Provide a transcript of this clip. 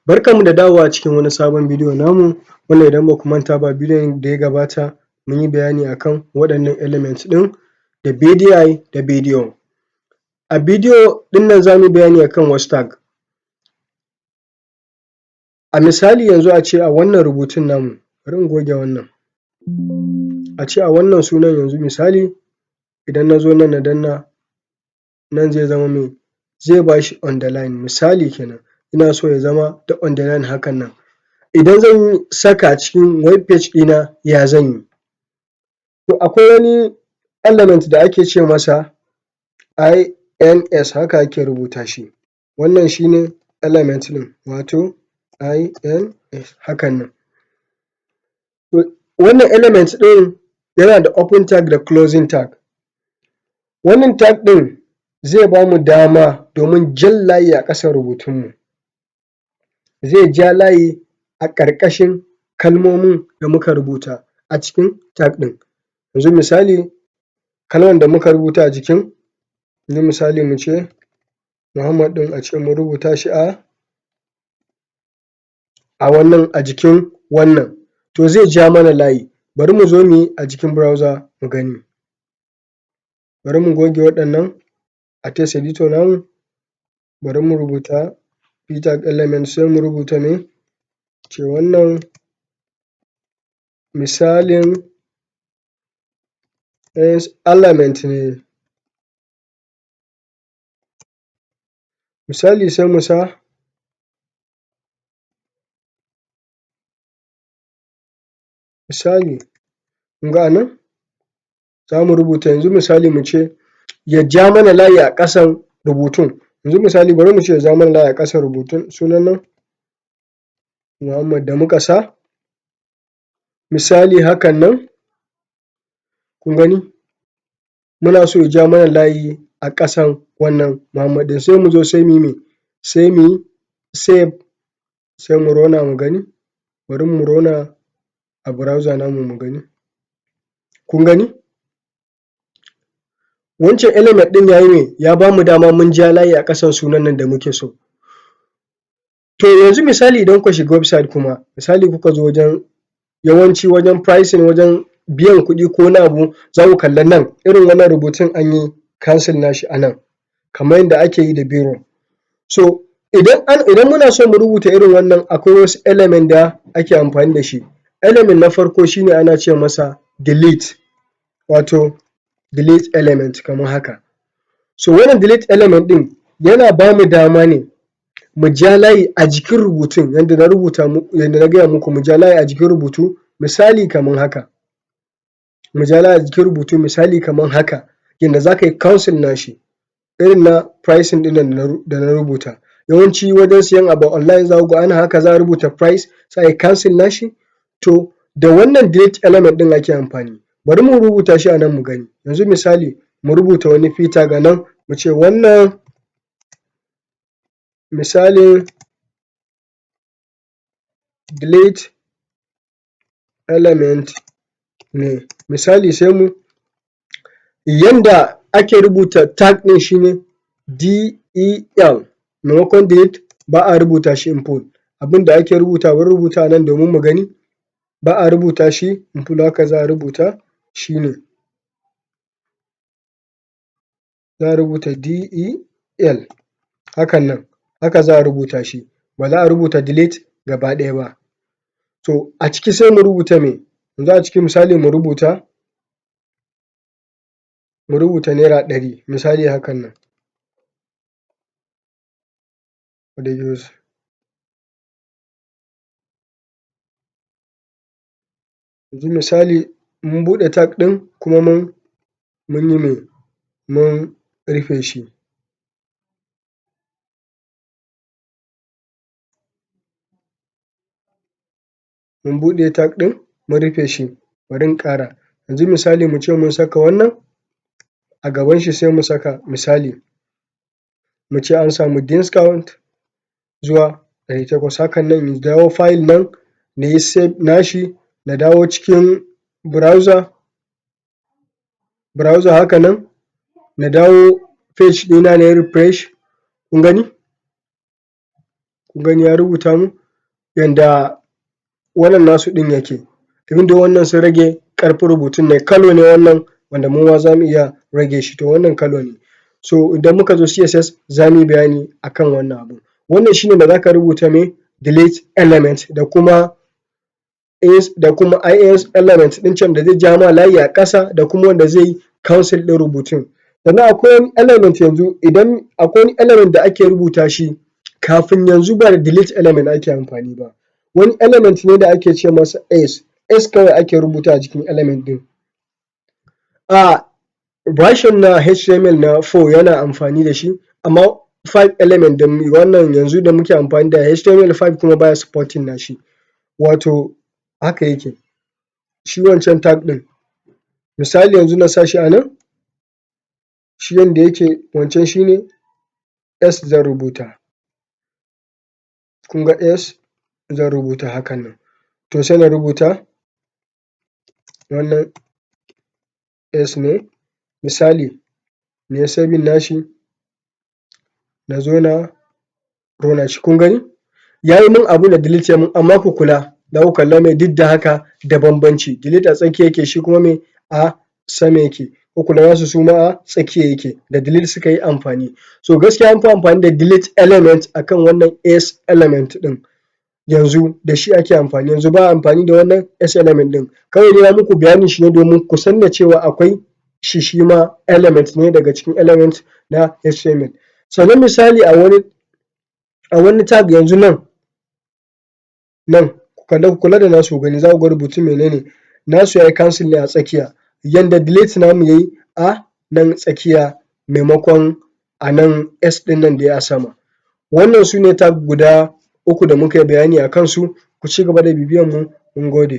Barkanmu da dawowa cikin wani sabon bidiyo namu, wanda idan ba ku manta ba bidiyon da ya gabata mun yi bayani akan waɗannan element ɗin da BDI da BDO. A bidiyo ɗin nan za mu yi bayani akan wasu tag. A misali yanzu a ce a wannan rubutun namu, bari in goge wannan, a ce a wannan sunan yanzu misali idan na zo nan na danna nan zai zama me? Zai ba shi underline misali kenan, ina so ya zama da underline hakan nan. Idan zan saka a cikin web page ɗina ya zan yi? To akwai wani element da ake ce masa INS haka ake rubuta shi, wannan shi ne element ɗin wato INS hakan nan. Wannan element ɗin yana da open tag da closing tag. Wannan tag ɗin zai ba mu dama domin jan layi a ƙasan rubutunmu, zai ja layi a ƙarƙashin kalmomin da muka rubuta a cikin tag ɗin. Yanzu misali kalman da muka rubuta a jikin, yanzu misali mu ce Muhammad ɗin a ce mun rubuta shi a wannan a jikin wannan, to zai ja mana layi. Bari mu zo mu yi a jikin browser mu gani. Bari mu goge waɗannan a text editor namu, bari mu rubuta tag element sai mu rubuta me? Mu ce wannan misalin element ne, misali sai mu sa misali, kun ga a nan za mu rubuta yanzu misali mu ce ya ja mana layi a ƙasan rubutun. Yanzu misali bari mu ce ya ja mana layi a ƙasan rubutun sunan nan Muhammad da muka sa, misali hakan nan, kun gani muna so ya ja mana layi a ƙasan wannan Muhammad ɗin, sai mu zo sai mu yi me? Sai mu yi save, sai mu rona mu gani, bari mu rona a browser namu mu gani, kun gani wancan element ɗin ya yi me? Ya ba mu dama mun ja layi a ƙasan sunan nan da muke so. To yanzu misali idan kuka shiga website kuma, misali kuka zo wajen yawanci wajen pricing wajen biyan kuɗi ko wani abu za ku kalli nan irin wannan rubutun an yi cancel nashi a nan kamar yanda ake yi da biro. So idan muna so mu rubuta irin wannan akwai wasu element da ake amfani da shi. Element na farko shi ne ana ce masa delete, wato delete element kamar haka. So wannan delete element ɗin yana ba mu dama ne mu ja layi a jikin rubutun yanda na gaya muku mu ja layi a jikin rubutu misali kamar haka, mu ja layi a jikin rubutu misali kamar haka yanda za ka yi cancel nashi irin na pricing ɗin nan da na rubuta. Yawanci wajen siyan abu online za ku ga ana haka za a rubuta price sai a yi cancel nashi, to da wannan delete element ɗin ake amfani. Bari mu rubuta shi a nan mu gani, yanzu misali mu rubuta wani p tag a nan mu ce wannan misalin delete element ne, misali sai mu yanda ake rubuta tag ɗin shi ne DEL maimakon delete ba a rubuta shi in full, abin da ake rubutawa bari in rubuta a nan domin mu gani, ba a rubuta shi in full haka za a rubuta shi ne, za a rubuta DEL hakan nan, haka za a rubuta shi, ba za a rubuta delete gaba ɗaya ba. To a ciki sai mu rubuta me? Yanzu a ciki misali mu rubuta naira ɗari misali hakan nan. Yanzu misali mun buɗe tag ɗin kuma mun yi me? Mun rufe shi. Mun buɗe tag ɗin mun rufe shi, bari in ƙara, yanzu misali mu ce mun saka wannan a gaban shi sai mu saka misali mu ce an samu discount zuwa 800 hakan nan in dawo file nan na yi save nashi na dawo cikin browser haka nan na dawo page ɗina na yi refresh, kun gani kun gani ya rubuta mu yanda wannan nasu ɗin yake, even wannan sun rage ƙarfin rubutun ne, colour ne wannan wanda mu ma za mu iya rage shi, to wannan colour ne. So idan muka zo CSS za mu yi bayani akan wannan abun. Wannan shi ne da za ka rubuta me delete element da kuma is element ɗin can da zai ja ma layi a ƙasa da kuma wanda zai cancel ɗin rubutun. Sannan akwai wani element yanzu idan akwai wani element da ake rubuta shi kafin yanzu ba da delete element ake amfani ba, wani element ne da ake ce masa s kawai ake rubutawa a jikin element ɗin. A version na HTML na 4 yana amfani da shi amma 5 element da wannan yanzu da muke amfani da HTML5 kuma baya supporting nashi, wato haka yake shi wancan tag ɗin. Misali yanzu na sa shi a nan, shi yanda yake wancan shi ne s zan rubuta, kun ga s zan rubuta hakan nan, to sai na rubuta wannan s ne, misali na yi saving nashi na zo na ƙona shi, kun gani ya yi min abun da delete ya min, amma ku kula za ku kalla me duk da haka da bambanci, delete a tsakiya yake shi kuma me a sama yake, ku kula nasu su ma a tsakiya yake, da delete suka yi amfani. So gaskiya an fi amfani da delete element akan wannan s element ɗin yanzu da shi ake amfani, yanzu ba a amfani da wannan s element ɗin, kawai dai na muku bayanin shi ne domin ku san da cewa akwai shi ma element ne daga cikin element na HTML. Sannan misali a wani tag yanzu nan ku kula da nasu ku gani za ku ga rubutun mene ne, nasu ya yi cancel ne a tsakiya, yanda delete namu ya yi a nan tsakiya maimakon a nan s ɗin nan da ya yi a sama. Wannan su ne tag guda 3 da muka yi bayani a kansu, ku cigaba da bibiyan mu, mun gode.